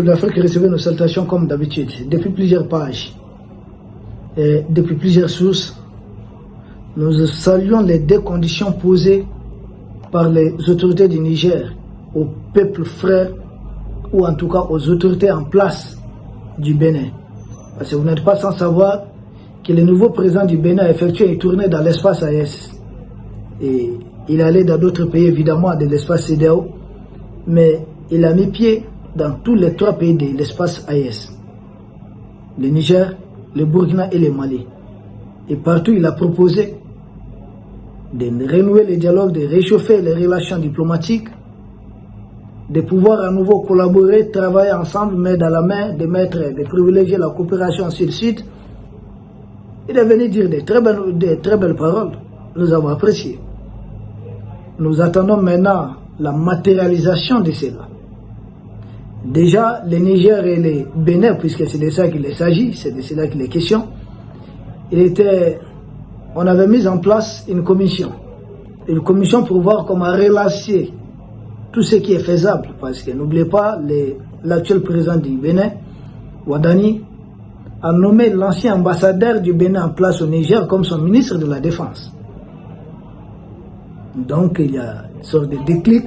de l'Afrique, recevez nos salutations comme d'habitude, depuis plusieurs pages et depuis plusieurs sources. Nous saluons les deux conditions posées par les autorités du Niger au peuple frère, ou en tout cas aux autorités en place du Bénin. Parce que vous n'êtes pas sans savoir que le nouveau président du Bénin a effectué une tournée dans l'espace AES. Et il allait dans d'autres pays, évidemment, de l'espace CEDEAO, mais il a mis pied dans tous les 3 pays de l'espace AES. Le Niger, le Burkina et le Mali. Et partout, il a proposé de renouer le dialogue, de réchauffer les relations diplomatiques, de pouvoir à nouveau collaborer, travailler ensemble, main dans la main, de privilégier la coopération sud-sud. Il est venu dire de très belles paroles. Nous avons apprécié. Nous attendons maintenant la matérialisation de cela. Déjà, le Niger et le Bénin, puisque c'est de ça qu'il s'agit, c'est de cela qu'il est question, on avait mis en place une commission pour voir comment relancer tout ce qui est faisable. Parce que n'oubliez pas, l'actuel président du Bénin, Ouadani, a nommé l'ancien ambassadeur du Bénin en place au Niger comme son ministre de la Défense. Donc il y a une sorte de déclic,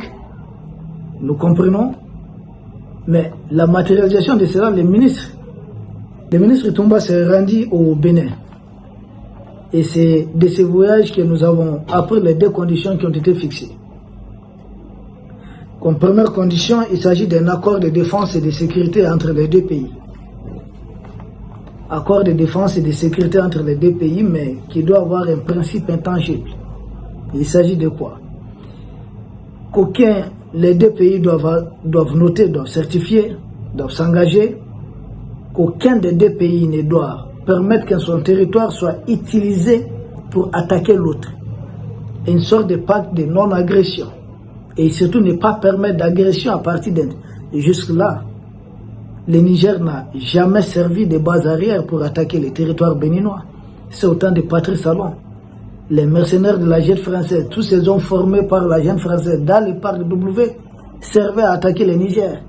nous comprenons, mais la matérialisation de cela, le ministre Toumba s'est rendu au Bénin. Et c'est de ce voyage que nous avons appris les 2 conditions qui ont été fixées. Comme première condition, il s'agit d'un accord de défense et de sécurité entre les 2 pays. Accord de défense et de sécurité entre les 2 pays, mais qui doit avoir un principe intangible. Il s'agit de quoi? Les 2 pays doivent noter, doivent certifier, doivent s'engager qu'aucun des 2 pays ne doit permettre que son territoire soit utilisé pour attaquer l'autre. Une sorte de pacte de non-agression. Et surtout ne pas permettre d'agression à partir d'un. Jusque-là, le Niger n'a jamais servi de base arrière pour attaquer le territoire béninois. C'est au temps de Patrice Talon. Les mercenaires de la junte française, tous ces hommes formés par la junte française dans le parc W, servaient à attaquer le Niger.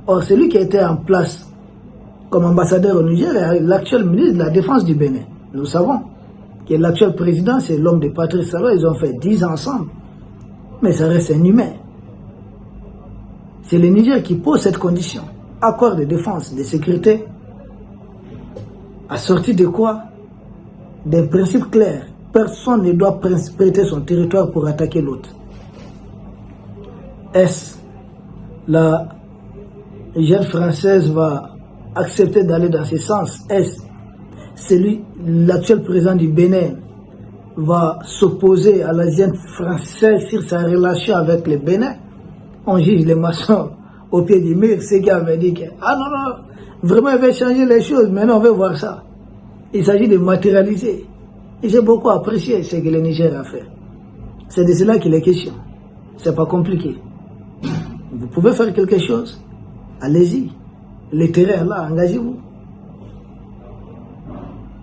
Or, celui qui était en place comme ambassadeur au Niger est l'actuel ministre de la Défense du Bénin. Nous savons que l'actuel président, c'est l'homme de Patrice Talon. Ils ont fait 10 ans ensemble. Mais ça reste inhumain. C'est le Niger qui pose cette condition. Accord de défense, de sécurité, assorti de quoi? D'un principe clair. Personne ne doit prêter son territoire pour attaquer l'autre. Est-ce la junte française va accepter d'aller dans ce sens? Est-ce l'actuel président du Bénin va s'opposer à la junte française sur sa relation avec le Bénin? On juge les maçons au pied du mur. Ces gars avaient dit que, non, vraiment il va changer les choses, maintenant on veut voir ça. Il s'agit de matérialiser. Et j'ai beaucoup apprécié ce que le Niger a fait. C'est de cela qu'il est question. C'est pas compliqué. Vous pouvez faire quelque chose, allez-y. Le terrain est là, engagez-vous.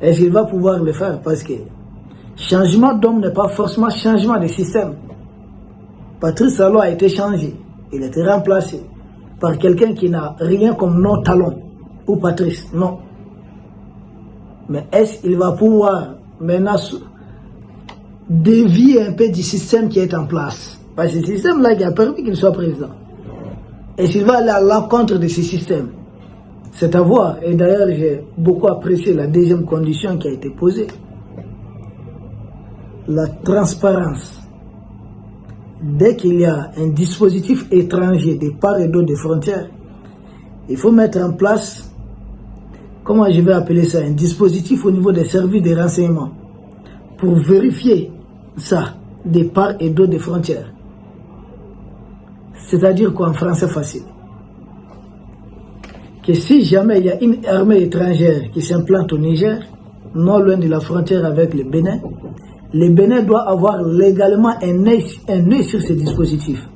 Est-ce qu'il va pouvoir le faire? Parce que changement d'homme n'est pas forcément changement de système. Patrice Talon a été changé. Il a été remplacé par quelqu'un qui n'a rien comme nom Talon. Ou Patrice, non. Mais est-ce qu'il va pouvoir maintenant dévier un peu du système qui est en place? Parce que ce système-là qui a permis qu'il soit président. Est-ce qu'il va aller à l'encontre de ce système? C'est à voir. Et d'ailleurs, j'ai beaucoup apprécié la 2e condition qui a été posée. La transparence. Dès qu'il y a un dispositif étranger de part et d'autre des frontières, il faut mettre en place, comment je vais appeler ça, un dispositif au niveau des services de renseignement pour vérifier ça de part et d'autre des frontières. C'est-à-dire qu'en français facile, que si jamais il y a une armée étrangère qui s'implante au Niger, non loin de la frontière avec le Bénin doit avoir légalement un œil sur ces dispositifs.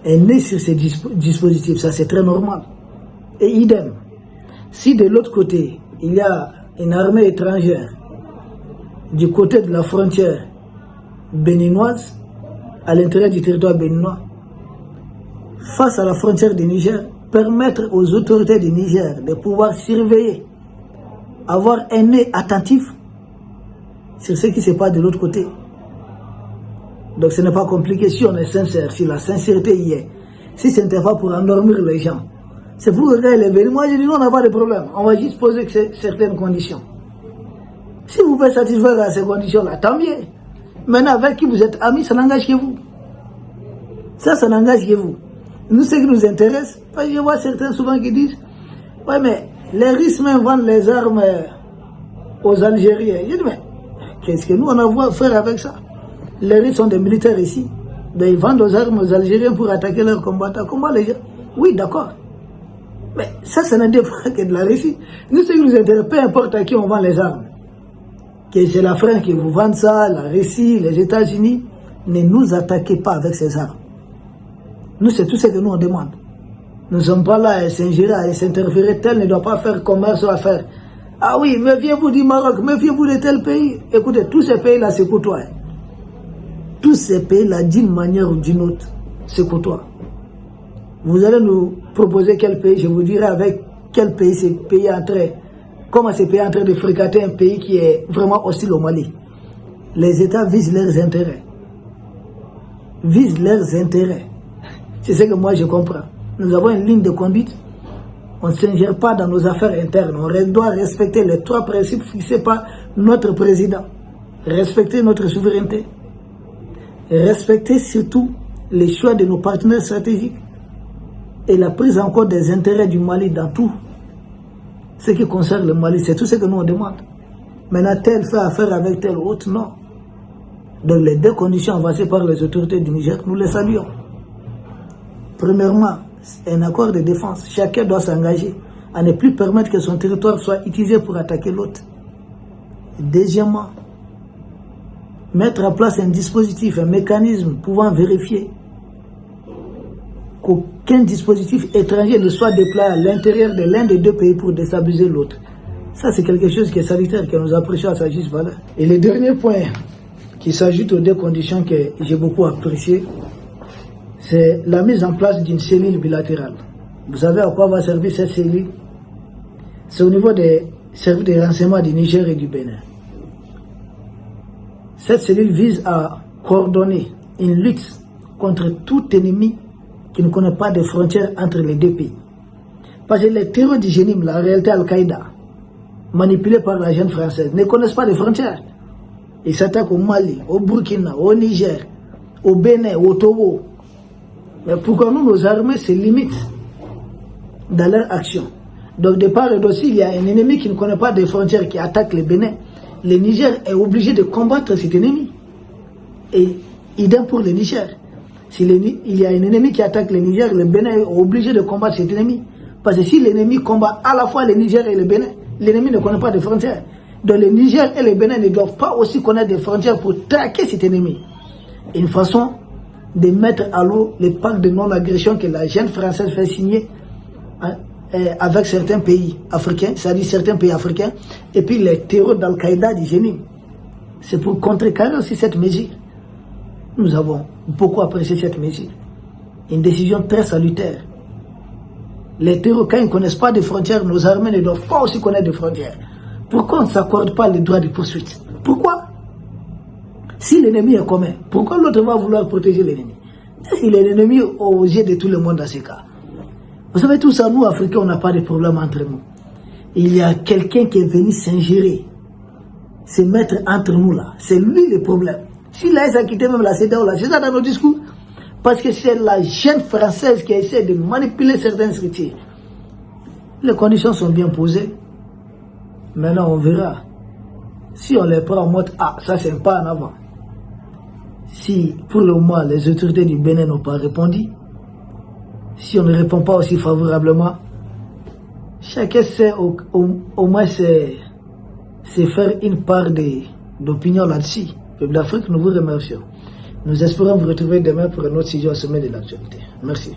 Un œil sur ces dispositifs, ça c'est très normal. Et idem, si de l'autre côté, il y a une armée étrangère du côté de la frontière béninoise, à l'intérieur du territoire béninois, face à la frontière du Niger, permettre aux autorités du Niger de pouvoir surveiller, avoir un œil attentif sur ce qui se passe de l'autre côté. Donc ce n'est pas compliqué si on est sincère, si la sincérité y est. Si ce n'était pas pour endormir les gens. C'est pour que le gars est venu. Moi je dis non, on n'a pas de problème. On va juste poser certaines conditions. Si vous pouvez satisfaire à ces conditions-là, tant mieux. Maintenant, avec qui vous êtes amis, ça n'engage que vous. Ça n'engage que vous. Nous, ce qui nous intéresse, je vois certains souvent qui disent ouais, mais les Russes même vendent les armes aux Algériens. Je dis mais qu'est-ce que nous on a à faire avec ça? Les Russes sont des militaires ici. Donc, ils vendent aux armes aux Algériens pour attaquer leurs combattants. Comment les gens? Oui, d'accord. Mais ça ne dépend que de la Russie. Nous, ce qui nous intéresse, peu importe à qui on vend les armes. Que c'est la France qui vous vend ça, la Russie, les États-Unis, ne nous attaquez pas avec ces armes. Nous, c'est tout ce que nous on demande. Nous ne sommes pas là à s'ingérer, à s'interférer. Tel ne doit pas faire commerce ou affaires. Ah oui, méfiez-vous du Maroc, méfiez-vous de tel pays. Écoutez, tous ces pays-là se côtoient. Tous ces pays-là, d'une manière ou d'une autre, se côtoient. Vous allez nous proposer quel pays, je vous dirai avec quel pays ces pays entrés. Comment ces pays en train de fréquenter un pays qui est vraiment hostile au Mali. Les États visent leurs intérêts. Visent leurs intérêts. C'est ce que moi je comprends. Nous avons une ligne de conduite. On ne s'ingère pas dans nos affaires internes. On doit respecter les 3 principes fixés par notre président. Respecter notre souveraineté. Respecter surtout les choix de nos partenaires stratégiques. Et la prise en compte des intérêts du Mali dans tout. Ce qui concerne le Mali, c'est tout ce que nous on demande. Maintenant, tel fait affaire avec tel autre, non. Donc les 2 conditions avancées par les autorités du Niger, nous les saluons. Premièrement, un accord de défense. Chacun doit s'engager à ne plus permettre que son territoire soit utilisé pour attaquer l'autre. Deuxièmement, mettre en place un dispositif, un mécanisme pouvant vérifier qu'aucun dispositif étranger ne soit déployé à l'intérieur de l'un des 2 pays pour déstabiliser l'autre. Ça, c'est quelque chose qui est salutaire, que nous apprécions à sa juste valeur. Et le dernier point qui s'ajoute aux 2 conditions que j'ai beaucoup appréciées, c'est la mise en place d'une cellule bilatérale. Vous savez à quoi va servir cette cellule? C'est au niveau des services de renseignement du Niger et du Bénin. Cette cellule vise à coordonner une lutte contre tout ennemi qui ne connaît pas de frontières entre les 2 pays. Parce que les terroristes du Génim, la réalité Al-Qaïda, manipulés par la jeune française, ne connaissent pas de frontières. Ils s'attaquent au Mali, au Burkina, au Niger, au Bénin, au Togo. Mais pourquoi nous, nos armées se limitent dans leur action? Donc de part et d'autre, s'il y a un ennemi qui ne connaît pas de frontières qui attaque le Bénin, le Niger est obligé de combattre cet ennemi. Et idem pour le Niger. S'il y a un ennemi qui attaque le Niger, le Bénin est obligé de combattre cet ennemi. Parce que si l'ennemi combat à la fois le Niger et le Bénin, l'ennemi ne connaît pas de frontières. Donc le Niger et le Bénin ne doivent pas aussi connaître des frontières pour traquer cet ennemi. Une façon de mettre à l'eau le pacte de non-agression que la jeune française fait signer avec certains pays africains, c'est-à-dire certains pays africains, et puis les terroristes d'Al-Qaïda du Génie. C'est pour contrecarrer aussi cette mesure. Nous avons beaucoup apprécié cette mesure. Une décision très salutaire. Les terroristes, quand ils ne connaissent pas de frontières, nos armées ne doivent pas aussi connaître de frontières. Pourquoi on ne s'accorde pas le droit de poursuite? Pourquoi? Si l'ennemi est commun, pourquoi l'autre va vouloir protéger l'ennemi? Il est l'ennemi aux yeux de tout le monde dans ce cas. Vous savez, tout ça, nous, Africains, on n'a pas de problème entre nous. Il y a quelqu'un qui est venu s'ingérer, se mettre entre nous là. C'est lui le problème. S'il a quitté même la CEDEAO, c'est ça dans nos discours. Parce que c'est la jeune française qui essaie de manipuler certaines structures. Les conditions sont bien posées. Maintenant, on verra. Si on les prend en mode, ah, ça c'est un pas en avant. Si, pour le moment, les autorités du Bénin n'ont pas répondu, si on ne répond pas aussi favorablement, chacun sait au moins c'est faire une part d'opinion là-dessus. Peuple d'Afrique, nous vous remercions. Nous espérons vous retrouver demain pour un autre sujet au sommet de l'actualité. Merci.